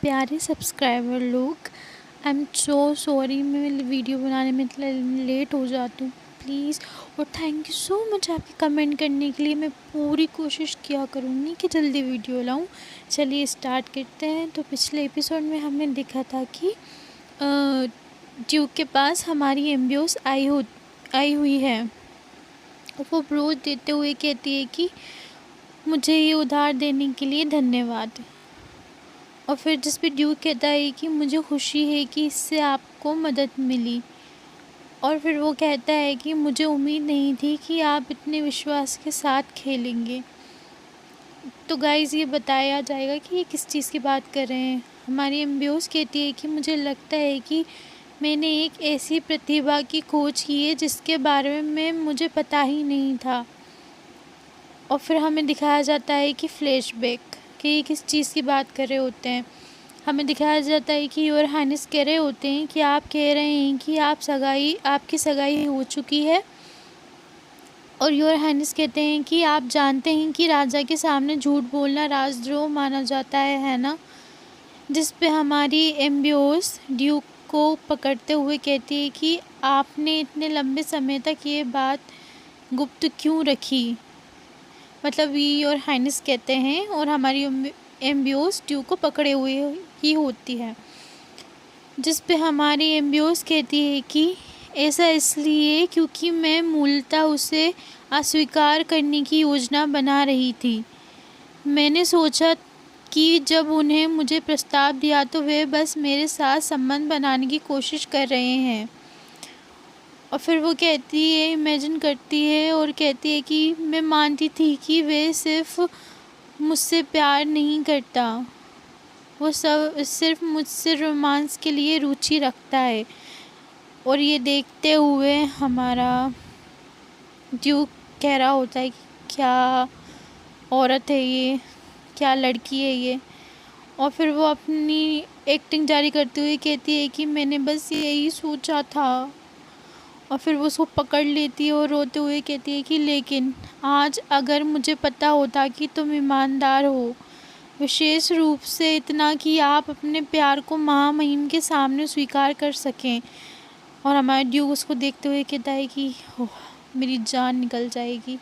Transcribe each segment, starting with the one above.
प्यारे सब्सक्राइबर लोग, I am so sorry, मैं वीडियो बनाने में लेट हो जाती हूँ प्लीज़। और थैंक यू सो मच आपके कमेंट करने के लिए। मैं पूरी कोशिश किया करूँगी कि जल्दी वीडियो लाऊँ। चलिए स्टार्ट करते हैं। तो पिछले एपिसोड में हमने देखा था कि ड्यूक के पास हमारी एम्बियोस आई हुई है। वो ब्रोच देते हुए कहती है कि मुझे ये उधार देने के लिए धन्यवाद। और फिर जिस पे ड्यूक कहता है कि मुझे खुशी है कि इससे आपको मदद मिली। और फिर वो कहता है कि मुझे उम्मीद नहीं थी कि आप इतने विश्वास के साथ खेलेंगे। तो गाइज़ ये बताया जाएगा कि ये किस चीज़ की बात कर रहे हैं। हमारी एम्बियोस कहती है कि मुझे लगता है कि मैंने एक ऐसी प्रतिभा की खोज की है जिसके बारे में मुझे पता ही नहीं था। और फिर हमें दिखाया जाता है कि फ्लैशबैक कि ये किस चीज़ की बात कर रहे होते हैं। हमें दिखाया जाता है कि योर हाइनेस कह रहे होते हैं कि आप कह रहे हैं कि आपकी सगाई हो चुकी है। और योर हाइनेस कहते हैं कि आप जानते हैं कि राजा के सामने झूठ बोलना राजद्रोह माना जाता है ना। जिस पे हमारी एम्बियोस ड्यूक को पकड़ते हुए कहती है कि आपने इतने लंबे समय तक ये बात गुप्त क्यों रखी। मतलब ये योर हाइनेस कहते हैं और हमारी एम्बियोस ड्यूक को पकड़े हुए ही होती है। जिस पे हमारी एम्बियोस कहती है कि ऐसा इसलिए क्योंकि मैं मूलतः उसे अस्वीकार करने की योजना बना रही थी। मैंने सोचा कि जब उन्हें मुझे प्रस्ताव दिया तो वे बस मेरे साथ संबंध बनाने की कोशिश कर रहे हैं। और फिर वो कहती है, इमेजिन करती है और कहती है कि मैं मानती थी कि वे सिर्फ मुझसे प्यार नहीं करता, वो सब सिर्फ मुझसे रोमांस के लिए रुचि रखता है। और ये देखते हुए हमारा ड्यूक कह रहा होता है कि क्या औरत है ये, क्या लड़की है ये। और फिर वो अपनी एक्टिंग जारी करते हुए कहती है कि मैंने बस यही सोचा था। और फिर वो उसको पकड़ लेती है और रोते हुए कहती है कि लेकिन आज अगर मुझे पता होता कि तुम ईमानदार हो, विशेष रूप से इतना कि आप अपने प्यार को महामहिम के सामने स्वीकार कर सकें। और हमारा ड्यूक उसको देखते हुए कहता है कि ओह, मेरी जान निकल जाएगी।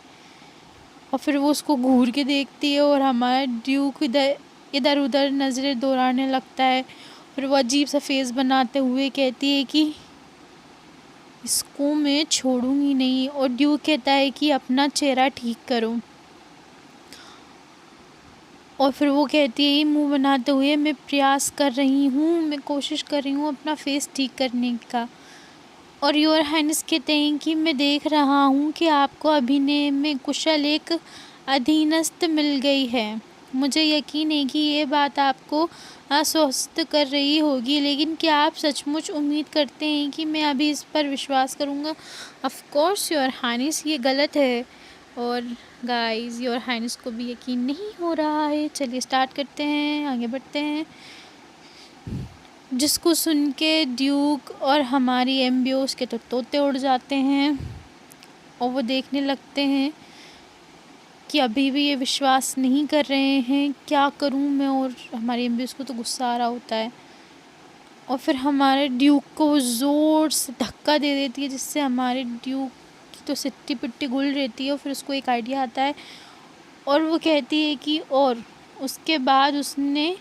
और फिर वो उसको घूर के देखती है और हमारा ड्यूक इधर उधर नज़रें दौड़ाने लगता है। फिर वो अजीब सा फेस बनाते हुए कहती है कि इसको मैं छोड़ूंगी नहीं। और ड्यूक कहता है कि अपना चेहरा ठीक करो। और फिर वो कहती है मुंह बनाते हुए, मैं प्रयास कर रही हूँ, मैं कोशिश कर रही हूँ अपना फेस ठीक करने का। और योर हाइनेस कहते हैं कि मैं देख रहा हूँ कि आपको अभिनय में कुशल एक अधीनस्थ मिल गई है। मुझे यकीन है कि ये बात आपको आश्वस्त कर रही होगी, लेकिन क्या आप सचमुच उम्मीद करते हैं कि मैं अभी इस पर विश्वास करूँगा? ऑफ कोर्स योर हाइनेस, ये गलत है। और गाइस योर हाइनेस को भी यकीन नहीं हो रहा है। चलिए स्टार्ट करते हैं, आगे बढ़ते हैं। जिसको सुन के ड्यूक और हमारी एम्बियोस के तो तोते उड़ जाते हैं और वो देखने लगते हैं कि अभी भी ये विश्वास नहीं कर रहे हैं, क्या करूं मैं। और हमारी एम्बियोस को तो गुस्सा आ रहा होता है। और फिर हमारे ड्यूक को ज़ोर से धक्का दे देती है, जिससे हमारे ड्यूक की तो सिट्टी पिट्टी गुल रहती है। और फिर उसको एक आइडिया आता है और वो कहती है कि और उसके बाद उसने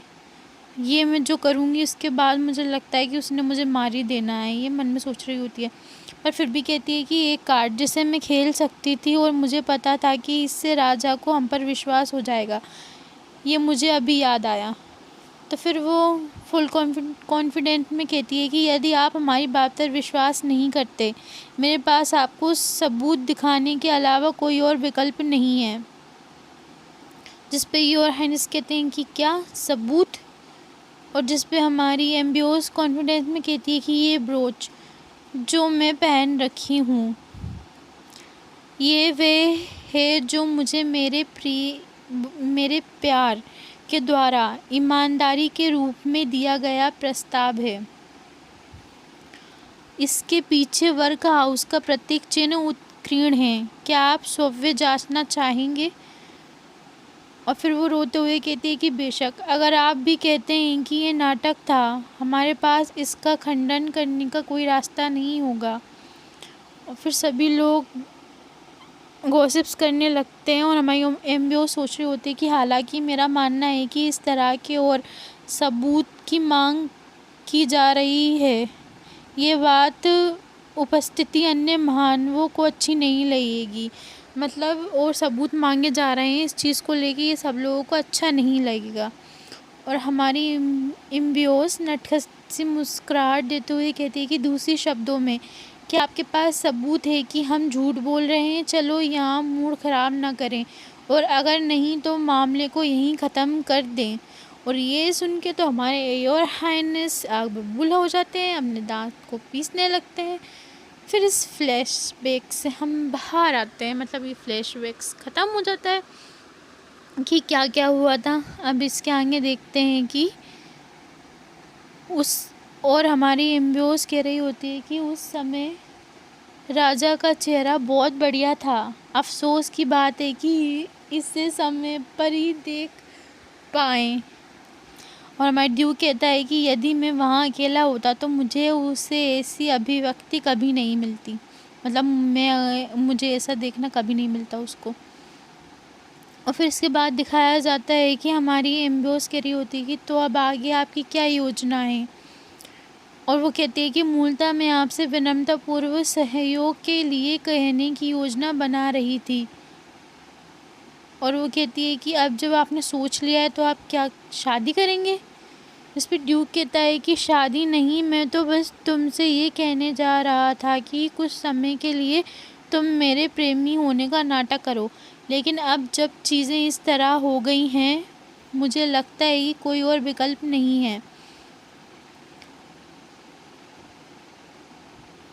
ये मैं जो करूँगी उसके बाद मुझे लगता है कि उसने मुझे मार ही देना है, ये मन में सोच रही होती है। पर फिर भी कहती है कि एक कार्ड जिसे मैं खेल सकती थी और मुझे पता था कि इससे राजा को हम पर विश्वास हो जाएगा, ये मुझे अभी याद आया। तो फिर वो फुल कॉन्फिडेंट में कहती है कि यदि आप हमारी बात पर विश्वास नहीं करते, मेरे पास आपको सबूत दिखाने के अलावा कोई और विकल्प नहीं है। जिस पे योर हाइनेस कहते हैं कि क्या सबूत। और जिस पे हमारी एम्बियोस कॉन्फिडेंस में कहती है कि ये ब्रोच जो मैं पहन रखी हूँ, ये वे है जो मुझे मेरे प्यार के द्वारा ईमानदारी के रूप में दिया गया प्रस्ताव है। इसके पीछे वर्क हाउस का प्रतीक चिन्ह उत्कीर्ण है। क्या आप स्वयं जांचना चाहेंगे? और फिर वो रोते हुए कहती है कि बेशक अगर आप भी कहते हैं कि ये नाटक था, हमारे पास इसका खंडन करने का कोई रास्ता नहीं होगा। और फिर सभी लोग गॉसिप्स करने लगते हैं और हमारी एम्बियो सोच रही होती है कि हालांकि मेरा मानना है कि इस तरह के और सबूत की मांग की जा रही है, ये बात उपस्थिति अन्य महानुभावों को अच्छी नहीं लगेगी। मतलब और सबूत मांगे जा रहे हैं इस चीज़ को लेके, ये सब लोगों को अच्छा नहीं लगेगा। और हमारी एम्बियोस नटखट सी मुस्कुराहट देते हुए कहती है कि दूसरी शब्दों में, क्या आपके पास सबूत है कि हम झूठ बोल रहे हैं? चलो यहाँ मूड ख़राब ना करें, और अगर नहीं तो मामले को यहीं ख़त्म कर दें। और ये सुन के तो हमारे योर हाइनेस आग बबूला हो जाते हैं, अपने दांत को पीसने लगते हैं। फिर इस फ्लैशबैक से हम बाहर आते हैं, मतलब ये फ्लैशबैक्स ख़त्म हो जाता है कि क्या क्या हुआ था। अब इसके आगे देखते हैं कि उस और हमारी एम्बियोस कह रही होती है कि उस समय राजा का चेहरा बहुत बढ़िया था। अफसोस की बात है कि इसे समय पर ही देख पाएँ। और हमारा ड्यूक कहता है कि यदि मैं वहाँ अकेला होता तो मुझे उससे ऐसी अभिव्यक्ति कभी नहीं मिलती, मतलब मुझे ऐसा देखना कभी नहीं मिलता उसको। और फिर इसके बाद दिखाया जाता है कि हमारी एम्बियोस कह रही होती है कि तो अब आगे आपकी क्या योजना है? और वो कहती है कि मूलतः मैं आपसे विनम्रतापूर्वक सहयोग के लिए कहने की योजना बना रही थी। और वो कहती है कि अब जब आपने सोच लिया है तो आप क्या शादी करेंगे? इस पे ड्यूक कहता है कि शादी नहीं, मैं तो बस तुमसे ये कहने जा रहा था कि कुछ समय के लिए तुम मेरे प्रेमी होने का नाटक करो, लेकिन अब जब चीज़ें इस तरह हो गई हैं मुझे लगता है कि कोई और विकल्प नहीं है।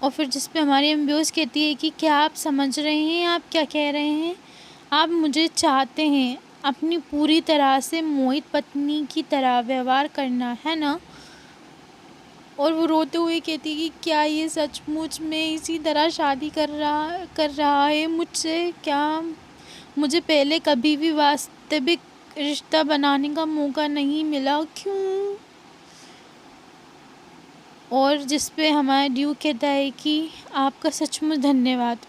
और फिर जिस पे हमारी एम्बियोस कहती है कि क्या आप समझ रहे हैं आप क्या कह रहे हैं? आप मुझे चाहते हैं अपनी पूरी तरह से मोहित पत्नी की तरह व्यवहार करना, है ना? और वो रोते हुए कहती है कि क्या ये सचमुच में इसी तरह शादी कर रहा है मुझसे? क्या मुझे पहले कभी भी वास्तविक रिश्ता बनाने का मौका नहीं मिला? क्यों? और जिस पे हमारा ड्यूक कहता है कि आपका सचमुच धन्यवाद।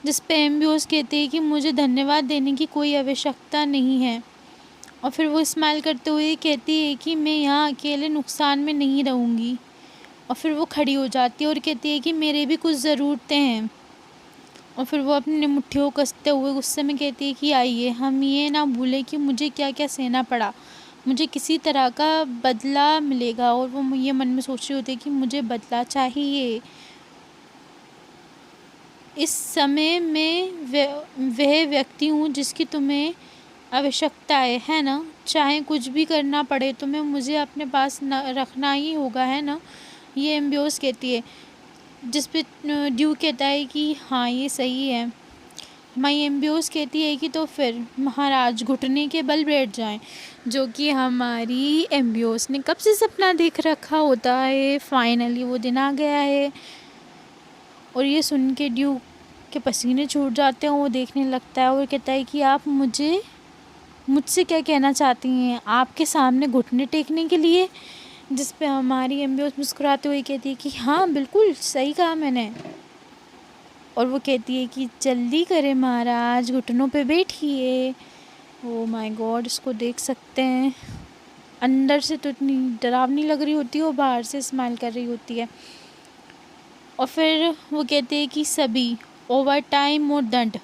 जिस पे एम्बियोस कहती है कि मुझे धन्यवाद देने की कोई आवश्यकता नहीं है। और फिर वो स्माइल करते हुए कहती है कि मैं यहाँ अकेले नुकसान में नहीं रहूँगी। और फिर वो खड़ी हो जाती है और कहती है कि मेरे भी कुछ ज़रूरतें हैं। और फिर वो अपनी मुट्ठियों को कसते हुए गुस्से में कहती है कि आइए हम ये ना भूलें कि मुझे क्या क्या सहना पड़ा, मुझे किसी तरह का बदला मिलेगा। और वो ये मन में सोच रही होती है कि मुझे बदला चाहिए। इस समय मैं वह व्यक्ति हूँ जिसकी तुम्हें आवश्यकता है ना? चाहे कुछ भी करना पड़े तुम्हें मुझे अपने पास रखना ही होगा, है ना? ये एम्बियोस कहती है। जिस पे ड्यूक कहता है कि हाँ ये सही है। हमारी एम्बियोस कहती है कि तो फिर महाराज घुटने के बल बैठ जाएं, जो कि हमारी एम्बियोस ने कब से सपना देख रखा होता है। फाइनली वो दिन आ गया है। और ये सुन के ड्यूक के पसीने छूट जाते हैं। वो देखने लगता है और कहता है कि आप मुझसे क्या कहना चाहती हैं? आपके सामने घुटने टेकने के लिए? जिस पे हमारी एम्बियोस मुस्कुराते हुए कहती है कि हाँ बिल्कुल सही कहा मैंने। और वो कहती है कि जल्दी करें महाराज, घुटनों पे बैठिए। ओ माय गॉड, इसको देख सकते हैं। अंदर से तो इतनी डरावनी लग रही होती है और बाहर से स्माइल कर रही होती है। और फिर वो कहते हैं कि सभी ओवर टाइम और दंड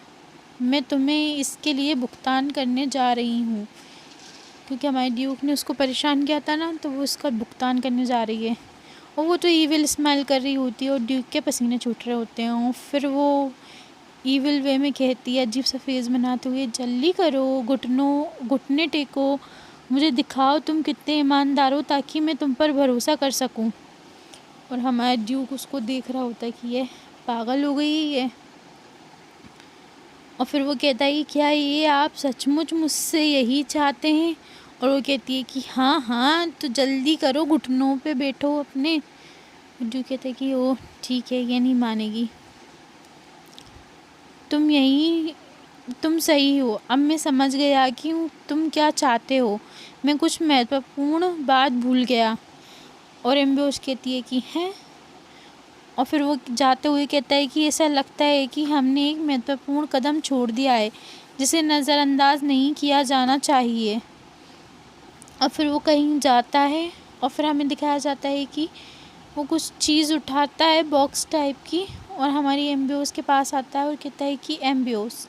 मैं तुम्हें इसके लिए भुगतान करने जा रही हूँ, क्योंकि हमारे ड्यूक ने उसको परेशान किया था ना, तो वो उसका भुगतान करने जा रही है। और वो तो ईविल स्माइल कर रही होती है और ड्यूक के पसीने छूट रहे होते हैं। और फिर वो ईविल वे में कहती है, अजीब सा फेस बनाते हुए, जल्दी करो, घुटने टेको, मुझे दिखाओ तुम कितने ईमानदार हो ताकि मैं तुम पर भरोसा कर सकूं। और हमारा ड्यूक उसको देख रहा होता है कि ये पागल हो गई है। और फिर वो कहता है कि क्या ये आप सचमुच मुझसे यही चाहते हैं? और वो कहती है कि हाँ हाँ, तो जल्दी करो, घुटनों पे बैठो अपने। जो कहता है कि ओ ठीक है, ये नहीं मानेगी, तुम यहीं तुम सही हो, अब मैं समझ गया कि तुम क्या चाहते हो। मैं कुछ महत्वपूर्ण बात भूल गया। और एम्बियोस कहती है कि हैं, और फिर वो जाते हुए कहता है कि ऐसा लगता है कि हमने एक महत्वपूर्ण कदम छोड़ दिया है जिसे नज़रअंदाज नहीं किया जाना चाहिए। और फिर वो कहीं जाता है और फिर हमें दिखाया जाता है कि वो कुछ चीज़ उठाता है बॉक्स टाइप की, और हमारी एम्बियोस के पास आता है और कहता है कि एम्बियोस,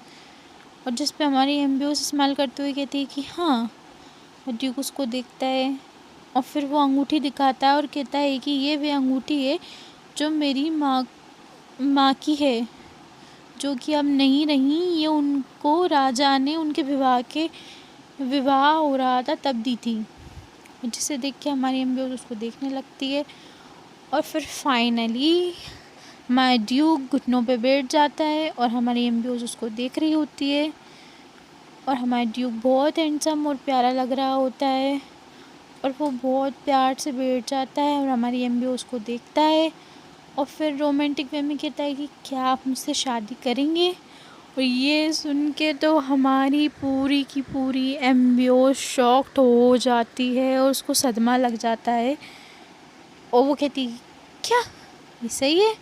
और जिस पे हमारी एम्बियोस इस्तेमाल करते हुए कहती है कि हाँ। और ड्यूक उसको देखता है और फिर वो अंगूठी दिखाता है और कहता है कि ये वे अंगूठी है जो मेरी माँ की है, जो कि अब नहीं रही। ये उनको राजा ने उनके विवाह हो रहा था तब दी थी। जिसे देख के हमारी एम्बियोस उसको देखने लगती है। और फिर फाइनली माय ड्यूक घुटनों पे बैठ जाता है और हमारी एम्बियोस उसको देख रही होती है। और हमारा ड्यूक बहुत हैंडसम और प्यारा लग रहा होता है, और वो बहुत प्यार से बैठ जाता है और हमारी एम्बियोस उसको देखता है और फिर रोमांटिक वे में कहता है कि क्या आप मुझसे शादी करेंगे। और ये सुन के तो हमारी पूरी की पूरी एम्बियोस शॉक्ड हो जाती है और उसको सदमा लग जाता है। और वो कहती है क्या ये सही है।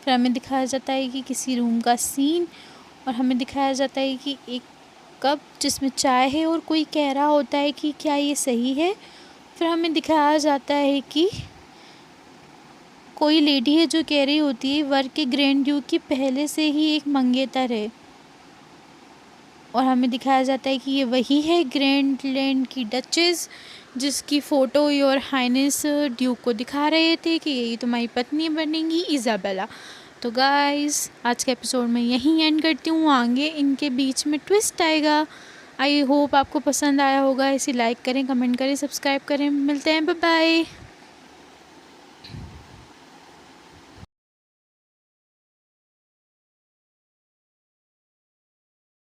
फिर हमें दिखाया जाता है कि किसी रूम का सीन, और हमें दिखाया जाता है कि एक कप जिसमें चाय है और कोई कह रहा होता है कि क्या ये सही है। फिर हमें दिखाया जाता है कि कोई लेडी है जो कह रही होती है वर के ग्रैंड ड्यूक की पहले से ही एक मंगेतर है। और हमें दिखाया जाता है कि ये वही है ग्रैंड लैंड की डचेस जिसकी फ़ोटो योर हाइनेस ड्यूक को दिखा रहे थे कि यही तुम्हारी पत्नी बनेंगी इज़ाबेला। तो गाइस आज के एपिसोड में यहीं एंड करती हूँ, आगे इनके बीच में ट्विस्ट आएगा। आई होप आपको पसंद आया होगा। इसे लाइक करें, कमेंट करें, सब्सक्राइब करें। मिलते हैं, बाय बाय।